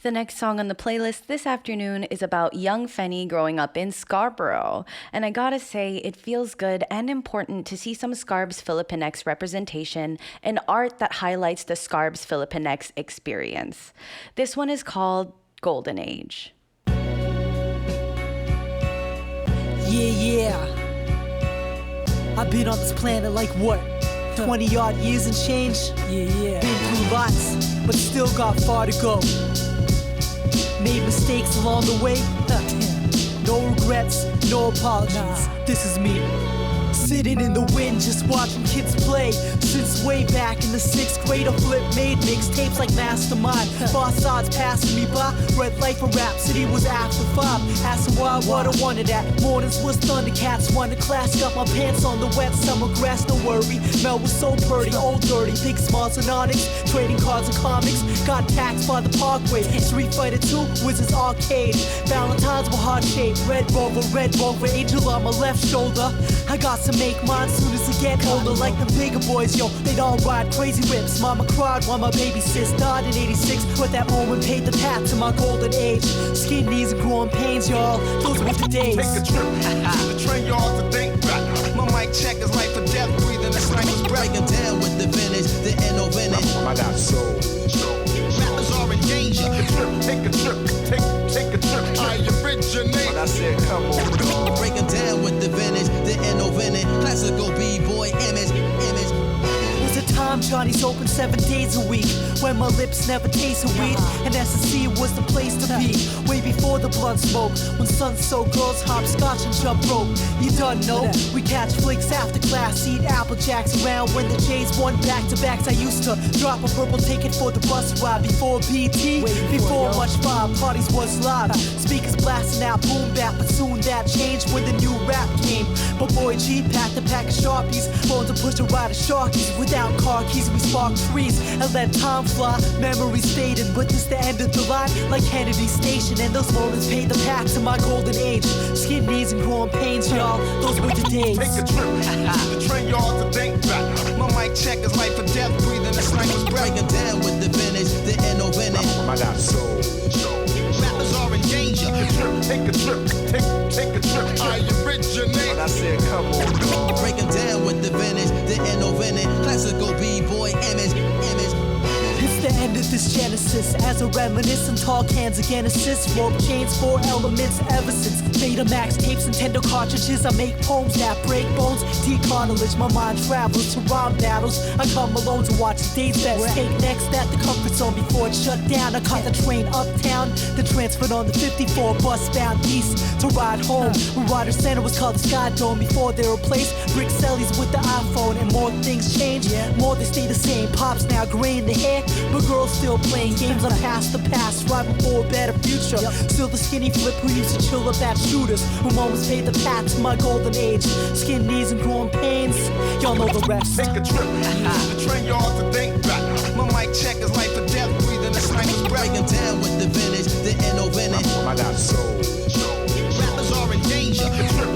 The next song on the playlist this afternoon is about young Fenny growing up in Scarborough. And I gotta say, it feels good and important to see some Scarbs Filipinx representation and art that highlights the Scarbs Filipinx experience. This one is called Golden Age. Yeah. I've been on this planet like what? 20 odd years and change? Yeah. Been through lots, but still got far to go. Made mistakes along the way. No regrets, no apologies. This is me. Sitting in the wind, just watching kids play. Since way back in the 6th grade, a flip made mixtapes like Mastermind. Boss odds passing me by. Red light for Rhapsody was after 5. Asking why, what I wanted at. Mornings was Thundercats. Won the class, got my pants on the wet summer grass. Don't worry, Mel was so pretty, old dirty. Big smiles and onyx, trading cards and comics. Got taxed by the Parkway. Street Fighter 2, Wizards Arcade. Valentine's were hard shaped. Red Rover, Angel on my left shoulder. I got boss and make mine soon as I get older. Like the bigger boys, yo, they don't ride crazy whips. Mama cried while my baby sis died in 86, but that moment paid the path to my golden age. Skin knees and growing pains, y'all, those were the days. Take a trip, the train y'all to think back. My mic check is life or death, breathing the sniper's breath. Breaking down with the vintage, the innovative. I got soul. Rappers are in danger. Take a trip, take a trip. I originate. When I said come on. Breaking down with the vintage, the innovative. Classical b-boy image. Was a time Johnny's open 7 days a week, when my lips never tasted weed, and S&C was the place to be. Way before the blunt smoke, when sons so girls hopscotch and jump rope. You done know, we catch flicks after class, eat apple jacks around when the Jays won back-to-backs. I used to drop a purple ticket for the bus ride before BT, before much vibe, parties was live. Speakers blasting out boom bap, but soon that changed when the new rap came. But boy G packed a pack of Sharpies, born to push a ride of Sharkies. Without car keys, we sparked trees and let time fly. Memories faded, but this the end of the line, like Kennedy Station. And those moments paid the path to my golden age. Skin knees and growing pains, y'all, those were the days. Take a trip, the train y'all to think back. My mic check is life or death, breathing the sniper's breath. Breaking down with the vintage, the innovative. I got soul. Rappers are in danger. Take a trip, take a trip. I originate. When I said come on. Breaking down with the vintage, the innovative. Classical b-boy image. It's the end of this genesis, as a reminiscent, tall cans again assist, rope chains, 4 elements ever since Betamax tapes, Nintendo cartridges. I make poems that break bones, decolonise. My mind travels to rhyme battles. I come alone to watch the day's best. Take next at the comfort zone before it shut down. I caught the train uptown, then transferred on the 54 bus bound east to ride home. Rider Center was called the Sky Dome before they replaced Rick Sellies with the iPhone. And more things change, more they stay the same. Pops now gray in the hair, but girls still playing games on past the past, striving for a better future. Still the skinny flip who used to chill up at shooters, who almost paid the path to my golden age. Skin knees and growing pains, y'all know the rest. Take a trip, the train y'all to think back. My mic check is life or death, breathing the sniper's breath. Breaking down with the vintage, the innovative. I got soul. Rappers are in danger.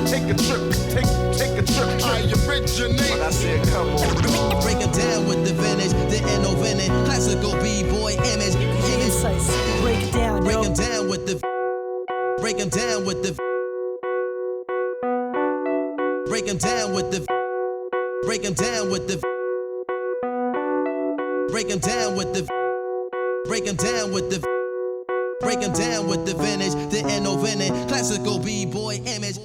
Take a trip, take a trip. I originate. When I said come on. Breaking down with the vintage, the innovative. Classical b-boy image. Break it down, yo. Breaking down with the. Breaking down with the. Breaking down with the. Breaking down with the. Breaking down with the. Breaking down with the. Breaking down with the vintage, the innovative, classical b-boy image.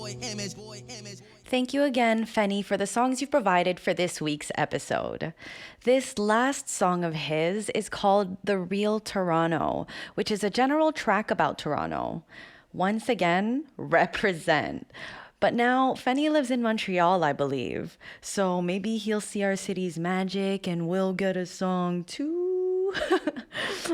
Thank you again, Fenny, for the songs you've provided for this week's episode. This last song of his is called The Real Toronto, which is a general track about Toronto. Once again, represent. But now, Fenny lives in Montreal, I believe. So maybe he'll see our city's magic and we'll get a song too.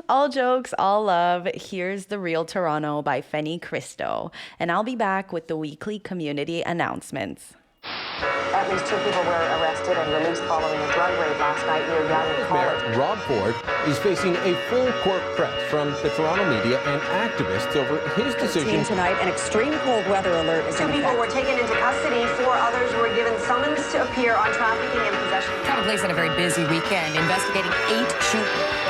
All jokes, all love. Here's The Real Toronto by Fenny Cristo. And I'll be back with the weekly community announcements. At least 2 people were arrested and released following a drug raid last night near Young College. Mayor Rob Ford is facing a full court press from the Toronto media and activists over his decision. Tonight, an extreme cold weather alert is in effect. 2 people were taken into custody. 4 others were given summons to appear on trafficking and possession. Took place in a very busy weekend, investigating 8 shootings.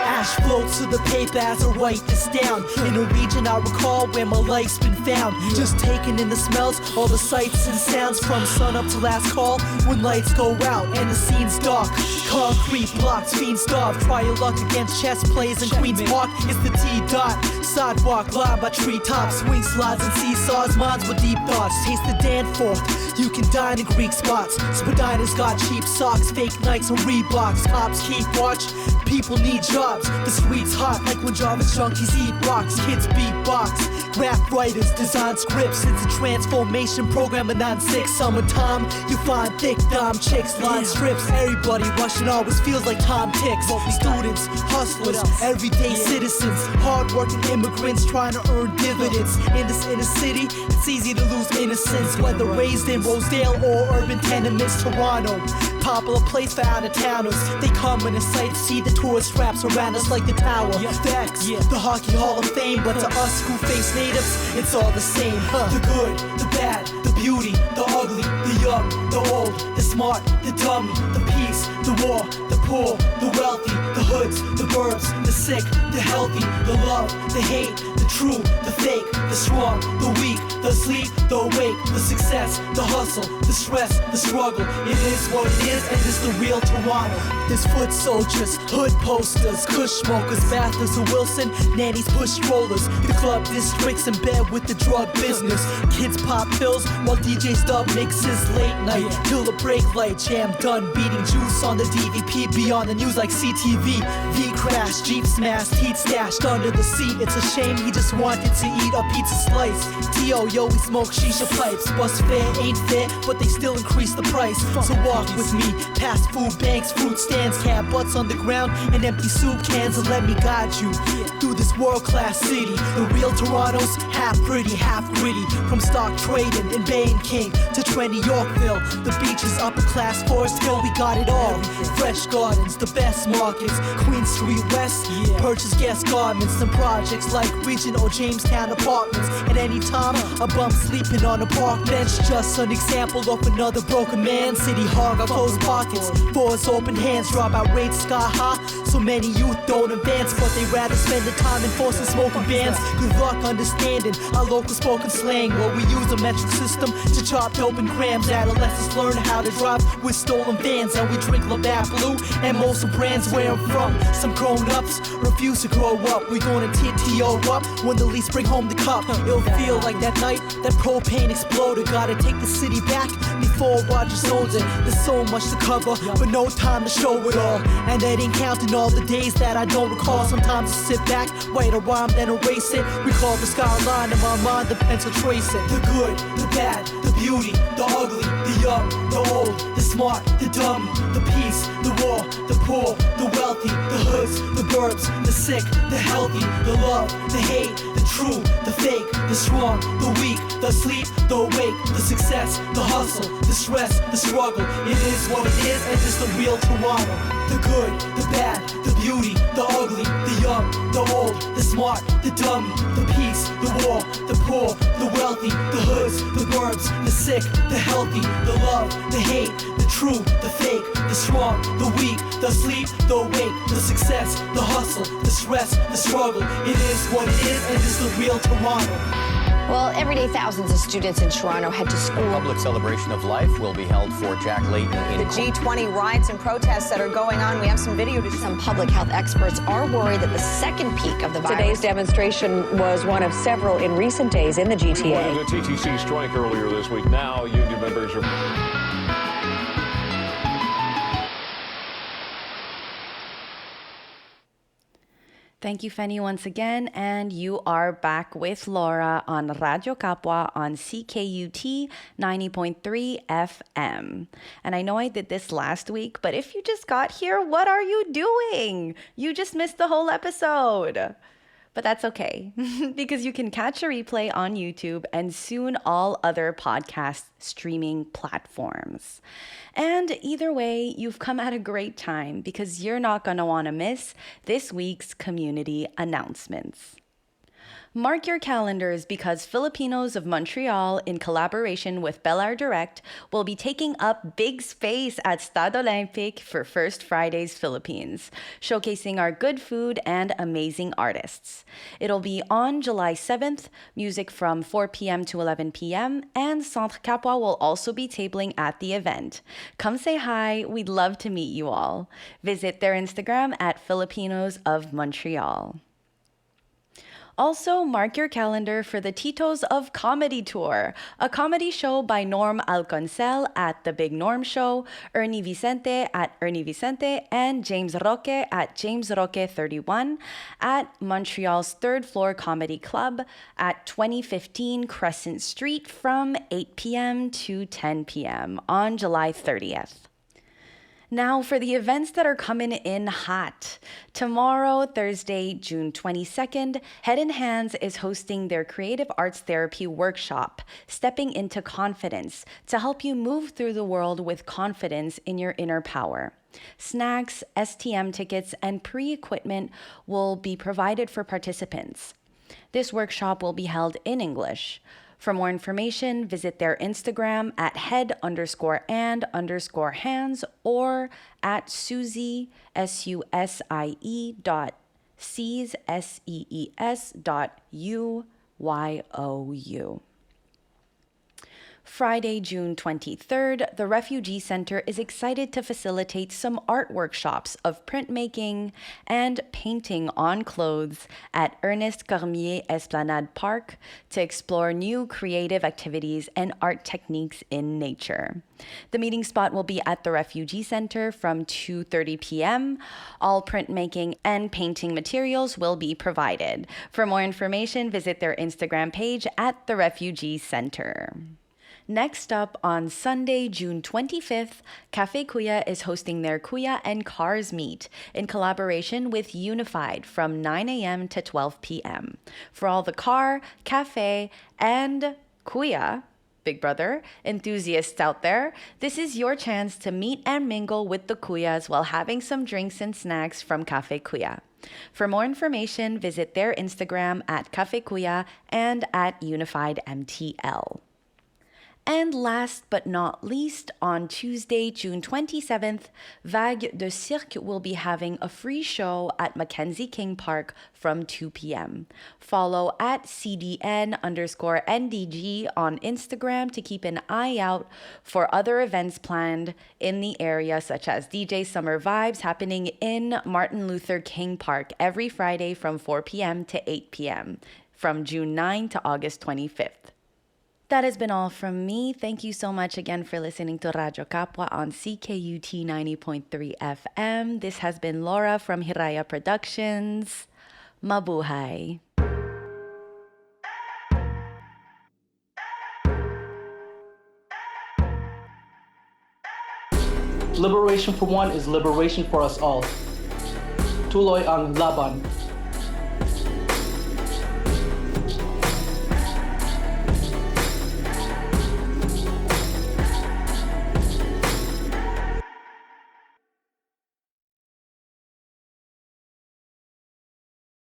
Ash floats to the paper as I write this down. In a region I recall where my life's been found. Just taking in the smells, all the sights and sounds from sun up to last call. When lights go out and the scene's dark, concrete blocks, fiends starve. Try your luck against chess players in Queen's Park. It's the T-Dot, sidewalk lined by treetops, swing slides and seesaws. Minds with deep thoughts, taste the Danforth. You can dine in Greek spots. Spadina's got cheap socks, fake Nikes and Reeboks. Cops keep watch, people need jobs. The streets hot like when Jarvis junkies eat rocks. Kids beatbox, rap writers design scripts. It's a transformation program in 9-6. Summertime, you find thick dime chicks, line strips. Everybody rushing always feels like time ticks. Students, hustlers, everyday citizens, hard-working immigrants trying to earn dividends. In this inner city, it's easy to lose innocence. Whether raised in Rosedale or urban tenements, Toronto. Popular place for out-of-towners. They come in a sight to see the tourist traps around us like the tower. The X, the Hockey Hall of Fame. But to us who face natives, it's all the same. The good, the bad, the beauty, the ugly, the young, the old, the smart, the dummy, the peace, the war, the poor, the wealthy, the hoods, the burbs, the sick, the healthy, the love, the hate, the true, the fake, the strong, the weak, the asleep, the awake, the success, the hustle, the stress, the struggle. It is what it is, and it's the real Toronto. There's foot soldiers, hood posters, kush smokers, Bathurst and Wilson, nannies push strollers. The club districts in bed with the drug business. Kids pop pills while DJs dub mixes late night till the break light. Jam done beating juice on the DVP. Beyond the news like CTV. V crash, Jeep smashed, heat stashed under the seat. It's a shame he just wanted to eat a pizza slice. T.O. yo, we smoke shisha pipes. Bus fare ain't fair, but they still increase the price. So walk with me past food banks, fruit stands, cab butts on the ground, and empty soup cans, and let me guide you through this world-class city. The real Toronto's half pretty, half gritty. From stock trading in Bay and King to trendy Yorkville, the beaches, upper class, Forest Hill, we got it all. Fresh gardens, the best markets, Queen Street West, purchase guest garments and projects like Regent or Jamestown apartments. At any time, a bum sleeping on a park bench, just an example of another broken man. City hog, our closed pockets, fours open hands, drop out rates sky high. So many youth don't advance, but they rather spend the time enforcing smoking bans. Good luck understanding our local spoken slang, where we use a metric system to chop dope in grams. Adolescents learn how to drive with stolen vans, and we drink Labatt Blue and most of brands where I'm from. Some grown-ups refuse to grow up. We gonna TTO up when the least bring home the cup. It'll feel like that night that propane exploded. Gotta take the city back before Roger owns it. There's so much to cover, but no time to show it all. And that ain't counting all the days that I don't recall. Sometimes I sit back, write a rhyme, then erase it. Recall the skyline in my mind, the pencil trace it. The good, the bad, the beauty, the ugly, the young, the old, the smart, the dummy, the peace, the war, the poor, the wealthy, the hoods, the burbs, the sick, the healthy, the love, the hate, the true, the fake, the strong, the weak, the asleep, the awake, the success, the hustle, the stress, the struggle. It is what it is, and it's the real Toronto. The good, the bad, the beauty, the ugly, the young, the old, the smart, the dummy, the peace, the war, the poor, the wealthy, the hoods, the burbs, the sick, the healthy, the love, the hate, the true, the fake, the strong, the weak, the asleep, the awake, the success, the hustle, the stress, the struggle. It is what it is, and it's the real Toronto. Well, every day thousands of students in Toronto head to school. Public celebration of life will be held for Jack Layton in The G20 riots and protests that are going on. We have some video to some public health experts are worried that the second peak of the virus. Today's demonstration was one of several in recent days in the GTA. The TTC strike earlier this week. Now union members are... Thank you, Fenny, once again. And you are back with Laura on Radyo Kapwa on CKUT 90.3 FM. And I know I did this last week, but if you just got here, what are you doing? You just missed the whole episode. But that's okay, because you can catch a replay on YouTube and soon all other podcast streaming platforms. And either way, you've come at a great time, because you're not going to want to miss this week's community announcements. Mark your calendars, because Filipinos of Montreal, in collaboration with Belar Direct, will be taking up big space at Stade Olympique for First Fridays Philippines, showcasing our good food and amazing artists. It'll be on July 7th, music from 4 p.m. to 11 p.m., and Centre Kapwa will also be tabling at the event. Come say hi, we'd love to meet you all. Visit their Instagram at Filipinos of Montreal. Also, mark your calendar for the Titos of Comedy Tour, a comedy show by Norm Alconcel at The Big Norm Show, Ernie Vicente at Ernie Vicente, and James Roque at James Roque 31 at Montreal's third floor comedy club at 2015 Crescent Street from 8 p.m. to 10 p.m. on July 30th. Now for the events that are coming in hot. Tomorrow, Thursday, June 22nd, Head and Hands is hosting their Creative Arts Therapy workshop, Stepping into Confidence, to help you move through the world with confidence in your inner power. Snacks, STM tickets, and pre-equipment will be provided for participants. This workshop will be held in English. For more information, visit their Instagram at head_and_hands or at Susie, SUSIE.CEES.UYOU. Friday, June 23rd, the Refugee Center is excited to facilitate some art workshops of printmaking and painting on clothes at Ernest Cormier Esplanade Park to explore new creative activities and art techniques in nature. The meeting spot will be at the Refugee Center from 2:30 p.m. All printmaking and painting materials will be provided. For more information, visit their Instagram page at the Refugee Center. Next up, on Sunday, June 25th, Cafe Kuya is hosting their Kuya and Cars Meet in collaboration with Unified from 9 a.m. to 12 p.m. For all the car, cafe, and Kuya, Big Brother, enthusiasts out there, this is your chance to meet and mingle with the Kuyas while having some drinks and snacks from Cafe Kuya. For more information, visit their Instagram at Cafe Kuya and at Unified MTL. And last but not least, on Tuesday, June 27th, Vague de Cirque will be having a free show at Mackenzie King Park from 2 p.m. Follow at CDN_NDG on Instagram to keep an eye out for other events planned in the area, such as DJ Summer Vibes happening in Martin Luther King Park every Friday from 4 p.m. to 8 p.m. from June 9 to August 25th. That has been all from me. Thank you so much again for listening to Radyo Kapwa on CKUT 90.3 FM. This has been Laura from Hiraya Productions. Mabuhay. Liberation for one is liberation for us all. Tuloy ang laban.